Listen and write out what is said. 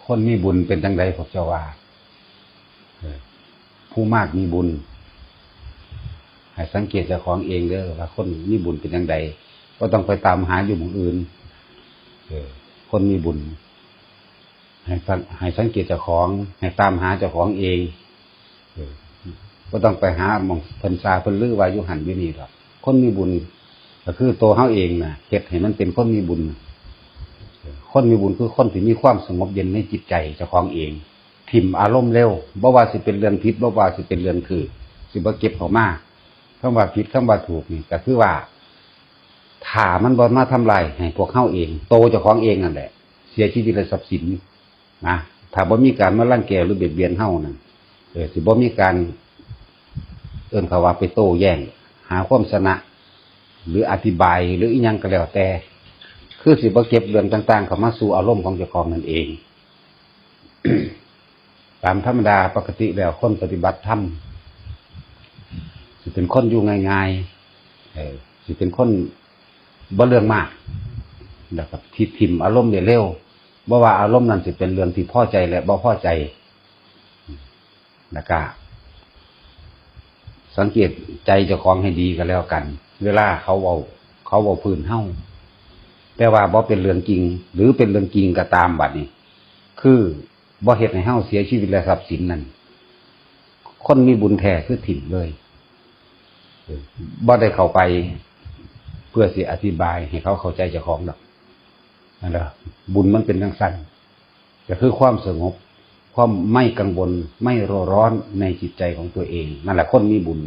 คนมีบุญเป็นจังไดพวกเจ้าว่าผู้มากมีบุญให้สังเกตเจ้าของเองเด้อว่าคนมีบุญเป็นจังไดก็ต้องไปตามหาอยู่หมู่อื่นคนมีบุญให้สังเกตเจ้าของให้ตามหาเจ้าของเองก็ต้องไปหาหม่องเพิ่นซาเพิ่นลือว่าอยู่หันอยู่นี่หรอกคนมีบุญก็คือตัวเฮาเองน่ะเฮ็ดให้มันเป็นคนมีบุญคนมีบุญคือคนที่มีความสงบเย็นในจิตใจเจ้าของเองทิ่มอารมณ์เร็วบ่ว่าสิเป็นเรื่องผิดบ่ว่าสิเป็นเรื่องถูกสิบ่เก็บเข้ามาคำว่าผิดคำว่าถูกนี่ก็คือว่าถ้ามันบ่มาทำลายให้พวกเฮาเองโตเจ้าของเองนั่นแหละเสียชีวิตและทรัพย์สินนะถ้าบ่มีการมารังแกหรือเบียดเบียนเฮานั่นสิบ่มีการเอิ้นเขาว่าไปโต้แย้งหาความชนะหรืออธิบายหรืออีหยังก็แล้วแต่คือสิบ่เก็บเรื่องต่างๆเข้ามาสู่อารมณ์ของเจ้าของนั่นเอง ตามธรรมดาปกติแล้วคนปฏิบัติธรรมสิเป็นคนอยู่ง่ายๆสิเป็นคนบ่เรื่องมากแล้วก็ทิ่มอารมณ์ได้เร็วบ่ว่าอารมณ์นั้นสิเป็นเรื่องที่พอใจและบ่พอใจแล้วก็สังเกตใจเจ้าของให้ดีก็แล้วกันเวลาเขาเว้าพื้นเฮาแต่ว่าบ่เป็นเรื่องจริงหรือเป็นเรื่องจริงก็ตามบัดนี้คือบ่เฮ็ดให้เฮาเสียชีวิตและทรัพย์สินนั่นคนมีบุญแท้คือถิ่มเลยบ่ได้เข้าไปเพื่อสิอธิบายให้เขาเข้าใจเจ้าของดอกนั่นแหละบุญมันเป็นจังซั่นก็คือความสงบความไม่กังวลไม่ร้อนในจิตใจของตัวเองนั่นแหละคนมีบุญ